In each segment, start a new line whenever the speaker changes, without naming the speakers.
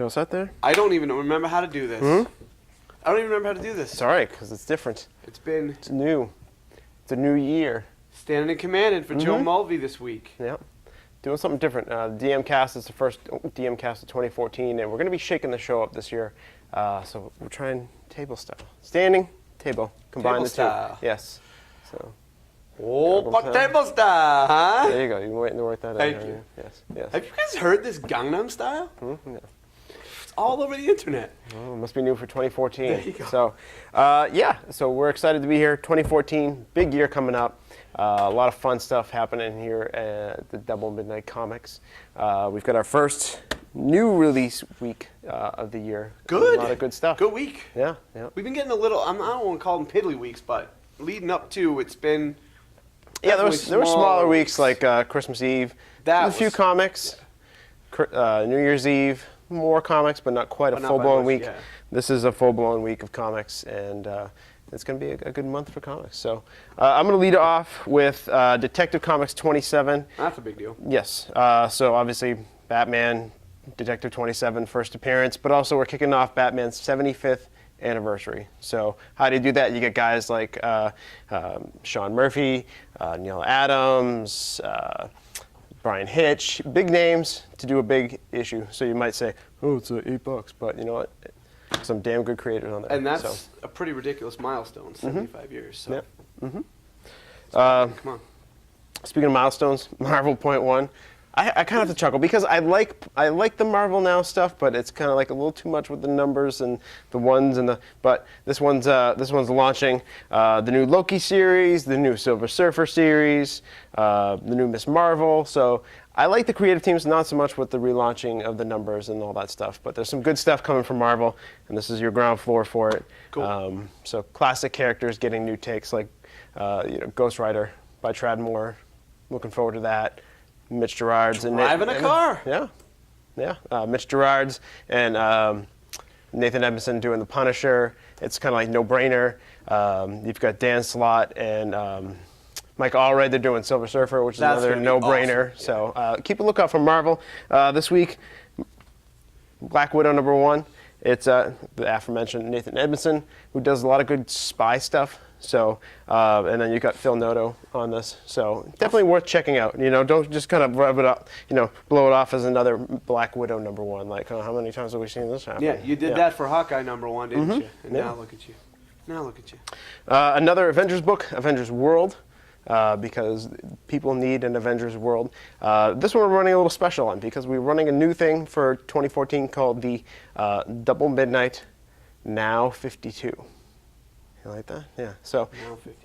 all set there?
I don't even remember how to do this. I don't even remember how to do this.
It's all right, because it's different.
It's
new. It's a new year.
Standing and commanding for Joe Mulvey this week.
Yep. Doing something different. DMCast is the first DMcast of 2014, and we're going to be shaking the show up this year. So we're trying table style. Standing, table. Combine
Table
the
style.
two. Yes. So.
But table style, huh?
There you go. You've been waiting to work that out.
Thank you.
Yes.
Have you guys heard this Gangnam Style?
Yeah.
It's all over the internet.
Oh, it must be new for 2014.
There you go.
So, so we're excited to be here. 2014, big year coming up. A lot of fun stuff happening here at the Double Midnight Comics. We've got our first new release week of the year.
Good.
A lot of good stuff.
Good week.
Yeah.
We've been getting a little, I don't want to call them piddly weeks, but leading up to, it's been
Yeah, there were smaller weeks like Christmas Eve. A few comics. New Year's Eve, more comics, but not quite a full-blown week.
Yeah.
This is a full-blown week of comics, and it's going to be a good month for comics. So I'm going to lead off with Detective Comics 27.
That's a big deal.
Yes. So obviously, Batman, Detective 27, first appearance, but also we're kicking off Batman's 75th anniversary. So how do you do that? You get guys like Sean Murphy, Neil Adams, Brian Hitch, big names to do a big issue. So you might say, oh, it's $8, but you know what? Some damn good creators on there.
And that's a pretty ridiculous milestone, 75 years. So.
Yep.
Come on.
Speaking of milestones, Marvel Point One. I kind of have to chuckle because I like the Marvel Now stuff, but it's kind of like a little too much with the numbers and the ones and the. But this one's launching the new Loki series, the new Silver Surfer series, the new Miss Marvel. So I like the creative teams, not so much with the relaunching of the numbers and all that stuff. But there's some good stuff coming from Marvel, and this is your ground floor for it.
Cool.
So classic characters getting new takes, like Ghost Rider by Trad Moore. Looking forward to that. Mitch Gerard's
driving a car.
Yeah. Mitch Gerard's and Nathan Edmondson doing the Punisher. It's kind of like no-brainer. You've got Dan Slott and Mike Allred. They're doing Silver Surfer, which is another no-brainer.
Awesome.
So keep a lookout for Marvel. This week, Black Widow #1. It's the aforementioned Nathan Edmondson, who does a lot of good spy stuff. So, and then you got Phil Noto on this. So definitely worth checking out. Don't just kind of rub it up, blow it off as another Black Widow #1. Like, how many times have we seen this happen?
Yeah, you did that for Hawkeye #1, didn't you? And now look at you.
Another Avengers book, Avengers World, because people need an Avengers World. This one we're running a little special on because we're running a new thing for 2014 called the Double Midnight Now 52. You like that? Yeah. So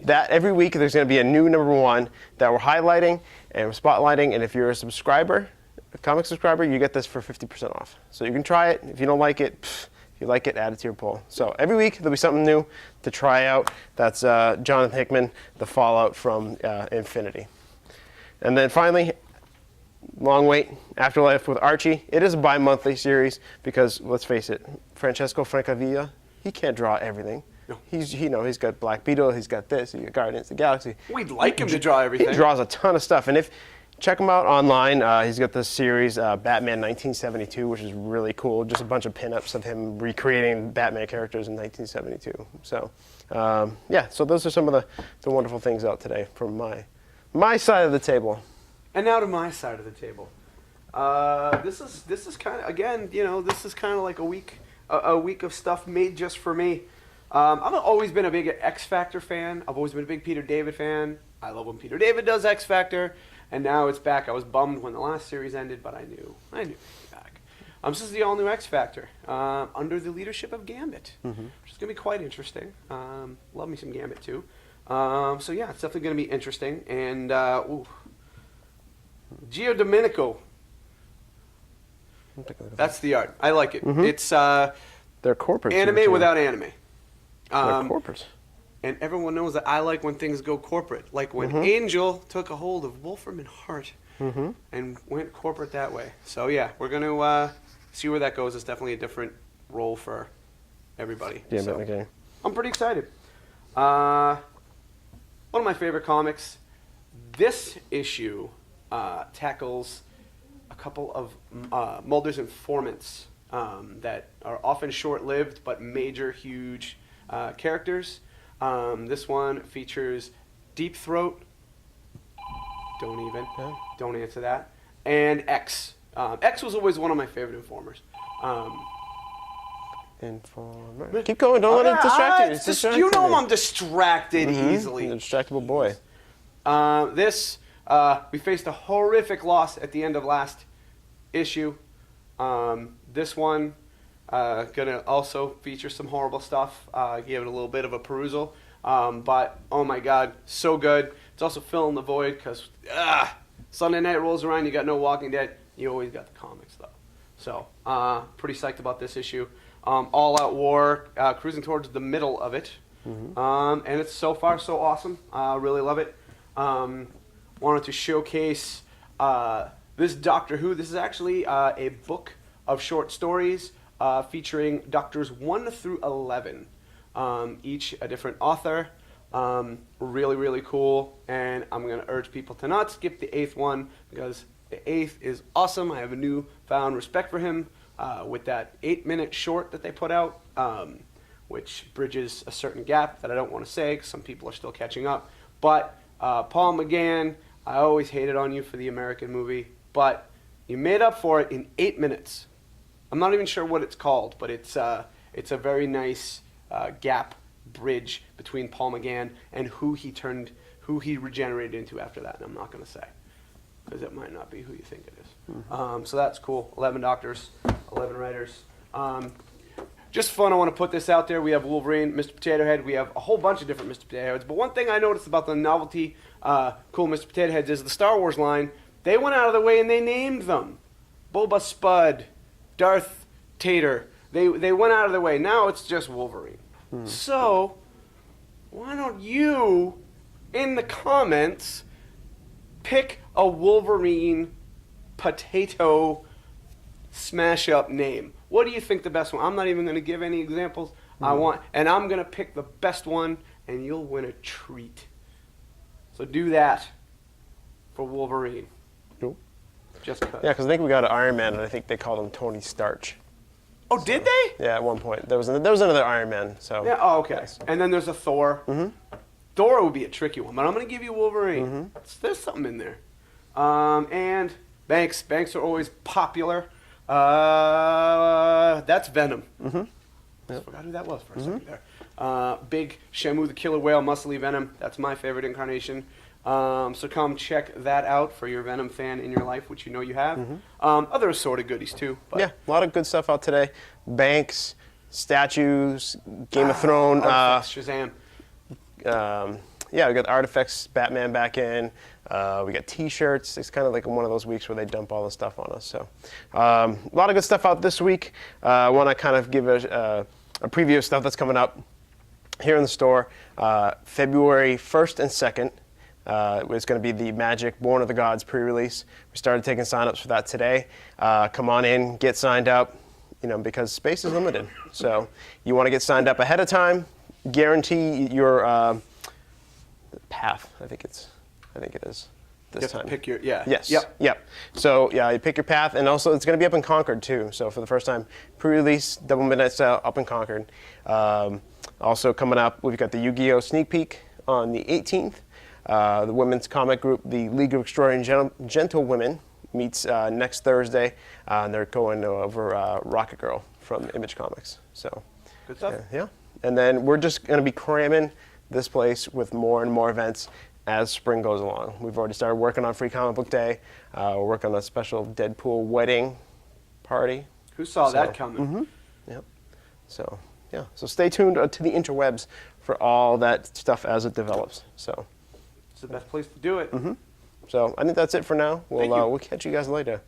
that every week there's going to be a new #1 that we're highlighting and we're spotlighting. And if you're a subscriber, a comic subscriber, you get this for 50% off. So you can try it. If you don't like it, if you like it, add it to your poll. So every week there'll be something new to try out. That's Jonathan Hickman, The Fallout from Infinity. And then finally, long wait, Afterlife with Archie. It is a bi-monthly series because, let's face it, Francesco Francavilla, he can't draw everything. No. He's got Black Beetle, he's got this, he's got Guardians of the Galaxy.
We'd like him to draw everything.
He draws a ton of stuff, and check him out online. He's got this series, Batman 1972, which is really cool. Just a bunch of pinups of him recreating Batman characters in 1972. So, so those are some of the wonderful things out today from my side of the table.
And now to my side of the table. This is kind of, again, this is kind of like a week of stuff made just for me. I've always been a big X Factor fan. I've always been a big Peter David fan. I love when Peter David does X Factor, and now it's back. I was bummed when the last series ended, but I knew it would be back. This is the all-new X Factor under the leadership of Gambit, which is going to be quite interesting. Love me some Gambit, too. It's definitely going to be interesting. And Gio Domenico. That's the art. I like it. It's
they're corporate
anime without anime.
They're corporate.
And everyone knows that I like when things go corporate. Like when Angel took a hold of Wolfram and Hart and went corporate that way. So yeah, we're going to see where that goes. It's definitely a different role for everybody.
Yeah,
so
okay.
I'm pretty excited. One of my favorite comics. This issue tackles a couple of Mulder's informants that are often short-lived but major, huge characters. This one features Deep Throat. Don't answer that. And X. X was always one of my favorite informers.
Informer. Keep going. Don't let it distract you. It's
you know
me.
I'm distracted easily.
You're a distractible boy.
We faced a horrific loss at the end of last issue. This one gonna also feature some horrible stuff. Give it a little bit of a perusal. But oh my God, so good. It's also filling the void because Sunday night rolls around, you got no Walking Dead. You always got the comics though. So pretty psyched about this issue. All Out War, cruising towards the middle of it. And it's so far so awesome. Really love it. Wanted to showcase this Doctor Who. This is actually a book of short stories featuring Doctors 1 through 11. Each a different author. Really, really cool. And I'm going to urge people to not skip the 8th one because the 8th is awesome. I have a newfound respect for him with that 8-minute short that they put out, which bridges a certain gap that I don't want to say because some people are still catching up. But Paul McGann, I always hated on you for the American movie, but you made up for it in 8 minutes. I'm not even sure what it's called, but it's a very nice gap bridge between Paul McGann and who he regenerated into after that. And I'm not going to say because it might not be who you think it is. So that's cool. 11 Doctors, 11 writers. Just fun. I want to put this out there. We have Wolverine, Mr. Potato Head. We have a whole bunch of different Mr. Potato Heads. But one thing I noticed about the novelty cool Mr. Potato Heads is the Star Wars line. They went out of the way and they named them. Boba Spud, Darth Tater. They went out of the way. Now it's just Wolverine. So why don't you, in the comments, pick a Wolverine potato smash-up name. What do you think the best one? I'm not even going to give any examples. I'm going to pick the best one, and you'll win a treat. So do that for Wolverine.
Cool.
Just because.
Yeah, because I think we got an Iron Man, and I think they called him Tony Starch.
Oh, did they?
Yeah, at one point. There was another Iron Man. So.
Yeah. Oh, okay.
Nice.
And then there's a Thor. Thor would be a tricky one, but I'm going to give you Wolverine. There's something in there. And Banks. Banks are always popular. That's Venom. I forgot who that was for a second there. Big Shamu the Killer Whale, muscly Venom. That's my favorite incarnation. So come check that out for your Venom fan in your life, which you know you have. Other assorted goodies too. But
yeah, a lot of good stuff out today. Banks, statues, Game of Thrones.
Shazam.
Yeah, we got Artifacts, Batman back in. We got T-shirts. It's kind of like one of those weeks where they dump all the stuff on us. So a lot of good stuff out this week. I want to kind of give a preview of stuff that's coming up here in the store. February 1st and 2nd. It's going to be the Magic Born of the Gods pre-release. We started taking sign-ups for that today. Come on in, get signed up, because space is limited. So you want to get signed up ahead of time. Guarantee your path. I think it is this time.
To pick your
Yes.
Yep.
So yeah, you pick your path, and also it's going to be up in Concord too. So for the first time, pre-release, double midnight sale up in Concord. Also coming up, we've got the Yu-Gi-Oh! Sneak peek on the 18th. The women's comic group, the League of Extraordinary Gentlewomen, meets next Thursday, and they're going over Rocket Girl from Image Comics. So,
good stuff.
Yeah, and then we're just going to be cramming this place with more and more events as spring goes along. We've already started working on Free Comic Book Day. We're working on a special Deadpool wedding party.
Who saw that coming?
Yep. So yeah. So stay tuned to the interwebs for all that stuff as it develops. So.
It's the best place to do it.
So I think that's it for now.
Thank you.
We'll catch you guys later.